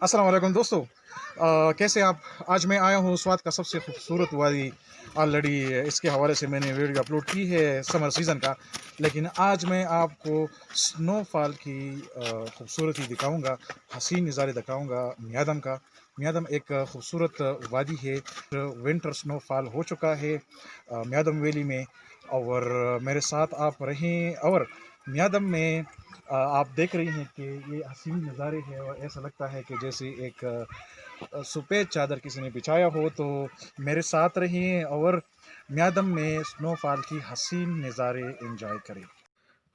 अस्सलाम वालेकुम दोस्तों। कैसे आप? आज मैं आया हूँ स्वात का सबसे खूबसूरत वादी। ऑलरेडी इसके हवाले से मैंने वीडियो अपलोड की है समर सीज़न का, लेकिन आज मैं आपको स्नोफॉल की खूबसूरती दिखाऊंगा, हसीन नज़ारे दिखाऊंगा मियादम का। मियादम एक खूबसूरत वादी है। विंटर स्नोफॉल हो चुका है मियादम वैली में, और मेरे साथ आप रहें। और मियादम में आप देख रही हैं कि ये हसीन नज़ारे हैं, और ऐसा लगता है कि जैसे एक सफ़ेद चादर किसी ने बिछाया हो। तो मेरे साथ रहिए और म्यादम में स्नोफॉल की हसीन नज़ारे एंजॉय करें।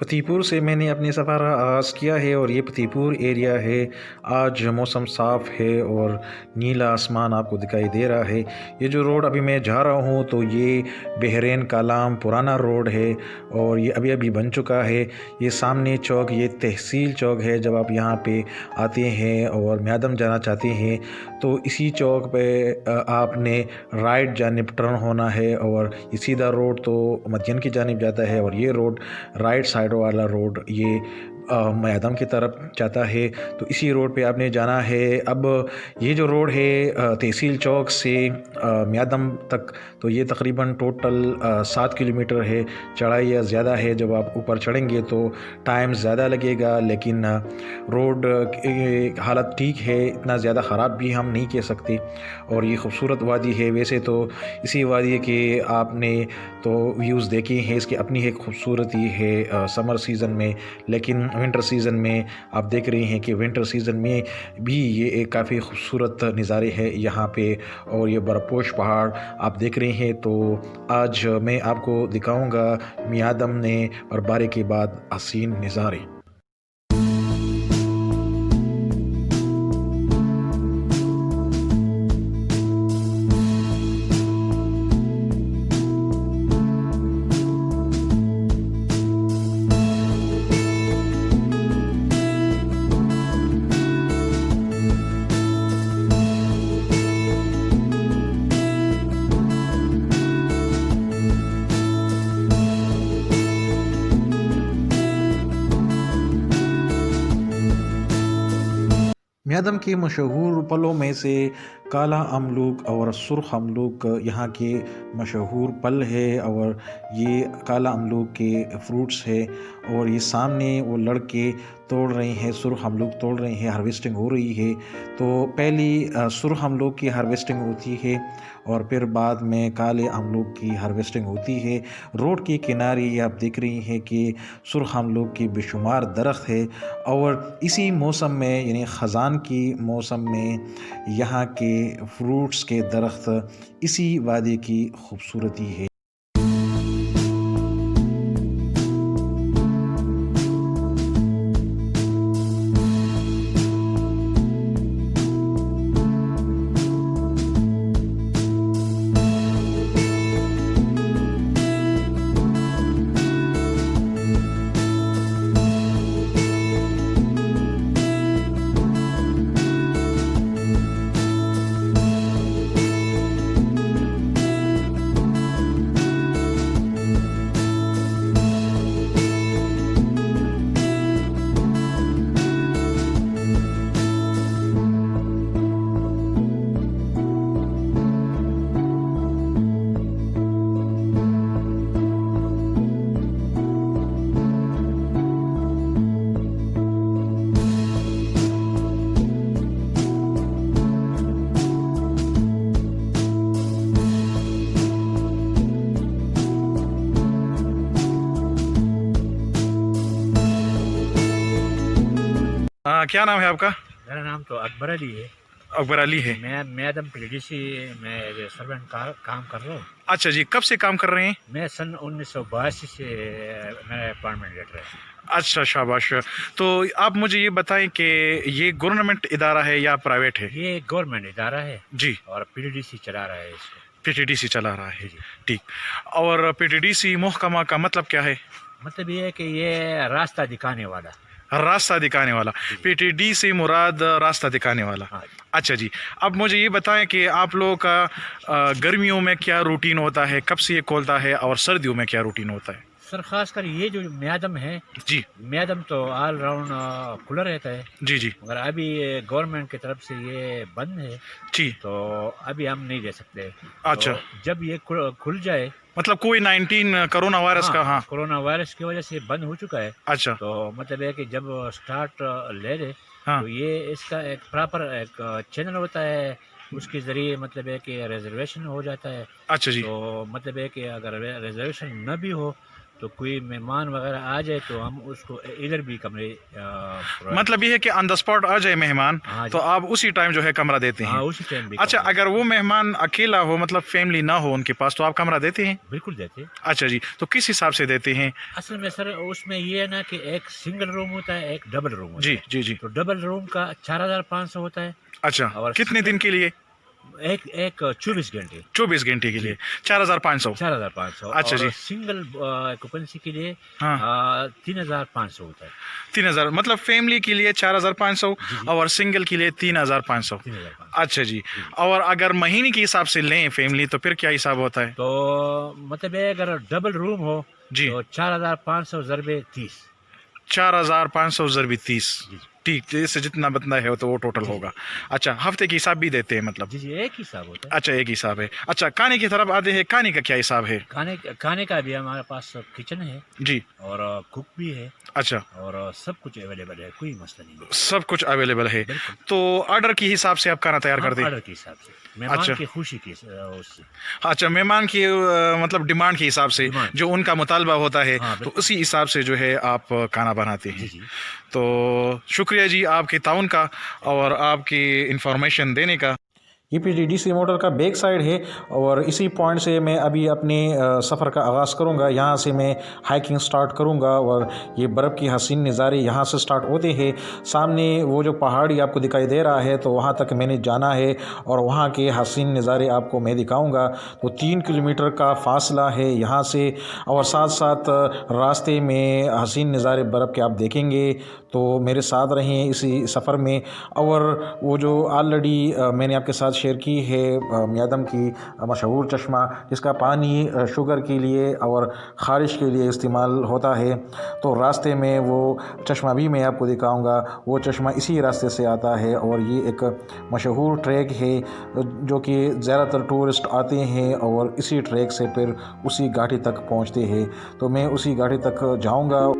फतेहपुर से मैंने अपने सफ़र का आगाज़ किया है और ये फतेहपुर एरिया है। आज मौसम साफ़ है और नीला आसमान आपको दिखाई दे रहा है। ये जो रोड अभी मैं जा रहा हूँ तो ये बहरैन कालाम पुराना रोड है और ये अभी अभी बन चुका है। ये सामने चौक ये तहसील चौक है। जब आप यहाँ पे आते हैं और म्यादम जाना चाहते हैं तो इसी चौक पे आपने राइट जानिब टर्न होना है, और ये सीधा रोड तो मदीन की जानिब जाता है और ये रोड राइट साइड वाला रोड ये म्यादम की तरफ जाता है। तो इसी रोड पे आपने जाना है। अब ये जो रोड है तहसील चौक से म्यादम तक, तो ये तकरीबन टोटल 7 किलोमीटर है। चढ़ाई या ज़्यादा है, जब आप ऊपर चढ़ेंगे तो टाइम ज़्यादा लगेगा, लेकिन रोड की हालत ठीक है, इतना ज़्यादा ख़राब भी हम नहीं कह सकते। और ये खूबसूरत वादी है। वैसे तो इसी वादी के आपने तो व्यूज़ देखे हैं, इसकी अपनी एक खूबसूरती है समर सीज़न में, लेकिन विंटर सीज़न में आप देख रहे हैं कि विंटर सीज़न में भी ये एक काफ़ी खूबसूरत नज़ारे हैं यहाँ पे। और ये बर्फपोश पहाड़ आप देख रहे हैं। तो आज मैं आपको दिखाऊंगा मियादम में बर्फबारी के बाद हसीन नज़ारे। म्यादम के मशहूर फलों में से काला अमलूक और सुर्ख अमलूक यहाँ के मशहूर फल है। और ये काला अमलूक के फ्रूट्स है और ये सामने वो लड़के तोड़ रहे हैं, सुर्ख अमलूक तोड़ रहे हैं, हार्वेस्टिंग हो रही है। तो पहली सुर्ख अमलूक की हार्वेस्टिंग होती है और फिर बाद में काले अमलूक की हार्वेस्टिंग होती है। रोड के किनारे ये आप देख रही हैं कि सुर्ख अमलूक की बेशुमार दरख्त है। और इसी मौसम में यानी ख़ज़ान की मौसम में यहाँ के फ्रूट्स के दरख्त इसी वादी की खूबसूरती है। क्या नाम है आपका? मेरा नाम तो अकबर अली है। अकबर अली है। मैं मैडम पीडीसी में सर्वेंट काम कर रहा हूँ। अच्छा जी, कब से काम कर रहे हैं? मैं सन 1982 से मेरा अपॉइंटमेंट लेटर है। अच्छा, शाबाश। तो आप मुझे ये बताएं कि ये गवर्नमेंट इदारा है या प्राइवेट है? ये गवर्नमेंट इदारा है जी। और पीडीसी चला रहा है इसको। पीटीडीसी चला रहा है। जी। ठीक। और पीटीडीसी महकमा का मतलब क्या है? मतलब ये है कि ये रास्ता दिखाने वाला। रास्ता दिखाने वाला। जी। पीटीडी से मुराद रास्ता दिखाने वाला। हाँ। अच्छा जी, अब मुझे ये बताएं कि आप लोगों का गर्मियों में क्या रूटीन होता है, कब से ये खोलता है, और सर्दियों में क्या रूटीन होता है? सर खासकर ये जो म्यादम है, जी म्यादम तो ऑल राउंड खुला रहता है, जी जी मगर अभी गवर्नमेंट की तरफ से ये बंद है, जी। तो अभी हम नहीं दे सकते। अच्छा, तो जब ये खुल जाए, मतलब कोई 19 कोरोना वायरस का, हाँ। कोरोना वायरस की वजह से बंद हो चुका है, अच्छा, तो मतलब है कि जब स्टार्ट ले ले हाँ। तो ये इसका एक प्रॉपर एक चैनल होता है, उसके ज़रिए मतलब है कि रिजर्वेशन हो जाता है। अच्छा जी। तो मतलब है कि अगर रिजर्वेशन न भी हो तो कोई मेहमान वगैरह आ जाए तो हम उसको इधर भी कमरे मतलब ये है कि ऑन द स्पॉट आ जाए मेहमान, हाँ तो जी, आप उसी टाइम जो है कमरा देते हाँ हैं। उसी टाइम भी अच्छा, कमरे अगर वो मेहमान अकेला हो, मतलब फैमिली ना हो उनके पास, तो आप कमरा देते हैं? बिल्कुल देते। अच्छा जी, तो किस हिसाब से देते हैं? असल में सर उसमें ये है ना कि एक सिंगल रूम होता है, एक डबल रूम होता जी है। जी जी। तो डबल रूम का 4500 होता है, अच्छा, और कितने दिन के लिए? एक एक 24 घंटे 24 घंटे के लिए 4500। 4500। अच्छा जी। और सिंगल ऑक्यूपेंसी के लिए हाँ, 3500 होता है। 3000, मतलब फैमिली के लिए 4500 जी जी, और सिंगल के लिए 3500। 3500। अच्छा जी। जी। और अगर महीने के हिसाब से लें फैमिली, तो फिर क्या हिसाब होता है? तो मतलब है अगर डबल रूम हो जी, तो 4500 ज़रबे 30। 4500 ज़रबी 30। जी जी ठीक, जैसे जितना बंदा है तो वो टोटल जी होगा। अच्छा, हफ्ते के हिसाब भी देते हैं मतलब? जी जी, एक ही हिसाब होता है। अच्छा, एक हिसाब है। अच्छा, खाने की तरफ आते हैं, खाने का क्या हिसाब है? खाने का भी हमारे पास किचन है, जी। और कुक भी है, अच्छा, और सब कुछ अवेलेबल है, कोई मसला नहीं है। सब कुछ अवेलेबल है। बिल्कुल, तो ऑर्डर के हिसाब से आप खाना तैयार हम करते हैं? ऑर्डर के हिसाब से, मेहमान अच्छा की खुशी की उससे, अच्छा, मेहमान की मतलब डिमांड के हिसाब से, डिमांड, जो उनका मुतालबा होता है, हाँ तो बिल्कुल। उसी हिसाब से जो है आप खाना बनाते जी हैं। जी, तो शुक्रिया जी आपके ताउन का और आपकी इंफॉर्मेशन देने का। EPDDC मोटर का बैक साइड है, और इसी पॉइंट से मैं अभी अपने सफ़र का आगाज़ करूंगा। यहाँ से मैं हाइकिंग स्टार्ट करूंगा, और ये बर्फ़ की हसीन नज़ारे यहाँ से स्टार्ट होते हैं। सामने वो जो पहाड़ी आपको दिखाई दे रहा है, तो वहाँ तक मैंने जाना है और वहाँ के हसीन नज़ारे आपको मैं दिखाऊंगा। तो 3 किलोमीटर का फासला है यहाँ से, और साथ साथ रास्ते में हसीन नज़ारे बर्फ़ के आप देखेंगे। तो मेरे साथ रहें इसी सफ़र में। और वो जो ऑलरेडी मैंने आपके साथ शेयर की है म्यादम की मशहूर चश्मा, जिसका पानी शुगर के लिए और ख़ारिश के लिए इस्तेमाल होता है, तो रास्ते में वो चश्मा भी मैं आपको दिखाऊंगा। वो चश्मा इसी रास्ते से आता है, और ये एक मशहूर ट्रैक है जो कि ज़्यादातर टूरिस्ट आते हैं और इसी ट्रैक से फिर उसी घाटी तक पहुंचते हैं। तो मैं उसी घाटी तक जाऊंगा।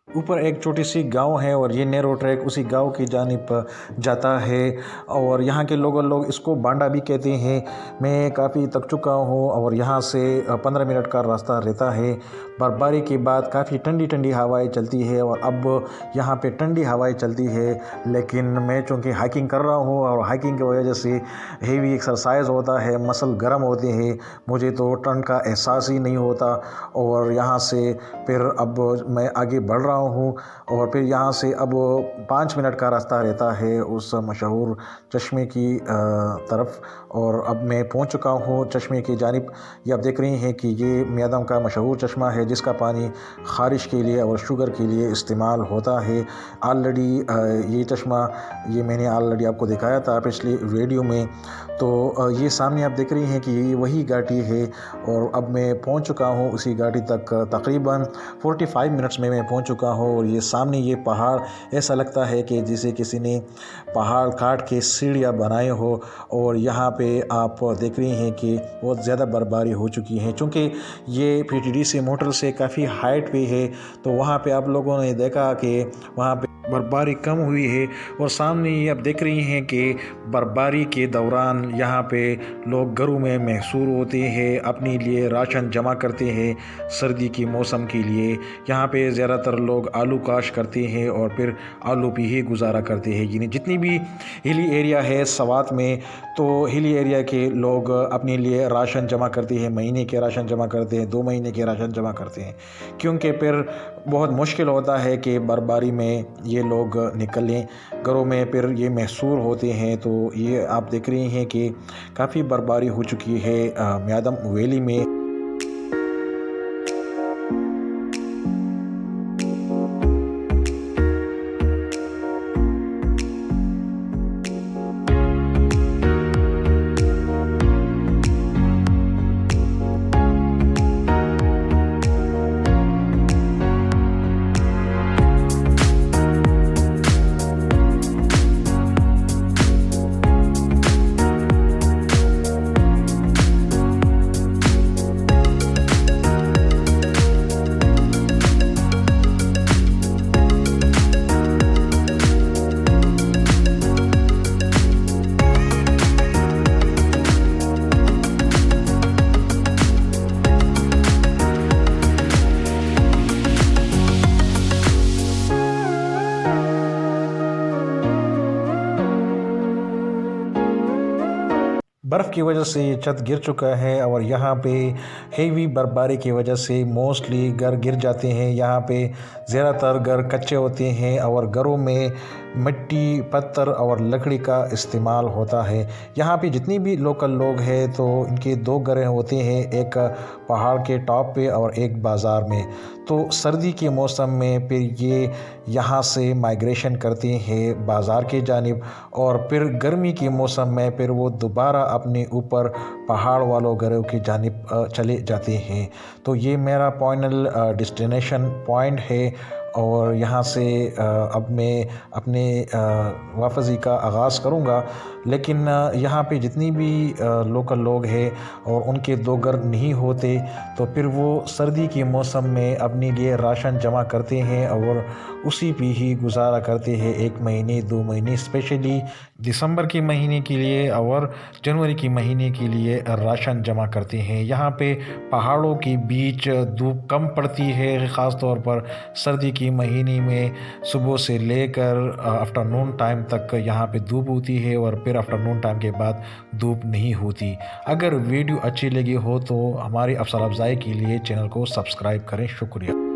ऊपर एक छोटी सी गांव है, और ये नैरो ट्रैक उसी गांव की जानिब जाता है, और यहाँ के लोग इसको बांडा भी कहते हैं। मैं काफ़ी थक चुका हूँ, और यहाँ से 15 मिनट का रास्ता रहता है। बर्फबारी के बाद काफ़ी ठंडी ठंडी हवाएं चलती है, और अब यहाँ पे ठंडी हवाएं चलती है। लेकिन मैं चूँकि हाइकिंग कर रहा हूँ, और हाइकिंग की वजह से हेवी एक्सरसाइज होता है, मसल गर्म होते हैं, मुझे तो ठंड का एहसास ही नहीं होता। और यहाँ से फिर अब मैं आगे बढ़ रहा हूँ और फिर यहाँ से अब 5 मिनट का रास्ता रहता है उस मशहूर चश्मे की तरफ, और अब मैं पहुँच चुका हूँ चश्मे की जानिब। ये आप देख रही हैं कि ये म्यादम का मशहूर चश्मा है जिसका पानी ख़ारिश के लिए और शुगर के लिए इस्तेमाल होता है। ऑलरेडी ये चश्मा ये मैंने ऑलरेडी आपको दिखाया था पिछली वीडियो में। तो ये सामने आप देख रही हैं कि ये वही घाटी है और अब मैं पहुंच चुका हूं उसी घाटी तक। तकरीबन 45 मिनट्स में मैं पहुंच चुका हूं और ये सामने ये पहाड़ ऐसा लगता है कि जैसे किसी ने पहाड़ काट के सीढ़ियाँ बनाए हो। और यहाँ पे आप देख रही हैं कि बहुत ज़्यादा बर्फबारी हो चुकी है, चूँकि ये PTDC मोटल से काफ़ी हाइट पे है। तो वहाँ पे आप लोगों ने देखा कि वहाँ पे बर्फबारी कम हुई है। और सामने ये आप देख रही हैं कि बर्फबारी के दौरान यहाँ पे लोग घरों में महसूर होते हैं, अपने लिए राशन जमा करते हैं सर्दी के मौसम के लिए। यहाँ पे ज़्यादातर लोग आलू काश करते हैं और फिर आलू पे ही गुजारा करते हैं। यानी जितनी भी हिली एरिया है सवात में, तो हिली एरिया के लोग अपने लिए राशन जमा करते हैं, महीने के राशन जमा करते हैं, 2 महीने के राशन जमा करते हैं, क्योंकि फिर बहुत मुश्किल होता है कि बर्फबारी में ये लोग निकलें घरों में, फिर ये महसूर होते हैं। तो ये आप देख रही हैं कि काफ़ी बर्फबारी हो चुकी है म्यादम वैली में। बर्फ़ की वजह से ये छत गिर चुका है और यहाँ पे हेवी बर्फबारी की वजह से मोस्टली घर गिर जाते हैं। यहाँ पे ज़्यादातर घर कच्चे होते हैं और घरों में मिट्टी, पत्थर और लकड़ी का इस्तेमाल होता है। यहाँ पे जितनी भी लोकल लोग हैं तो इनके 2 घर होते हैं, एक पहाड़ के टॉप पे और एक बाज़ार में। तो सर्दी के मौसम में फिर ये यहाँ से माइग्रेशन करते हैं बाज़ार के जानिब, और फिर गर्मी के मौसम में फिर वो दोबारा अपने ऊपर पहाड़ वालों घरों की जानिब चले जाते हैं। तो ये मेरा फाइनल डेस्टिनेशन पॉइंट है और यहाँ से अब मैं अपने वापसी का आगाज़ करूँगा। लेकिन यहाँ पे जितनी भी लोकल लोग हैं और उनके 2 घर नहीं होते तो फिर वो सर्दी के मौसम में अपने लिए राशन जमा करते हैं और उसी पे ही गुजारा करते हैं 1 महीने 2 महीने, स्पेशली दिसंबर के महीने के लिए और जनवरी के महीने के लिए राशन जमा करते हैं। यहाँ पे पहाड़ों के बीच धूप कम पड़ती है, ख़ास तौर पर सर्दी के महीने में सुबह से लेकर आफ्टरनून टाइम तक यहाँ पे धूप होती है और फिर आफ्टरनून टाइम के बाद धूप नहीं होती। अगर वीडियो अच्छी लगी हो तो हमारी हौसला अफजाई के लिए चैनल को सब्सक्राइब करें। शुक्रिया।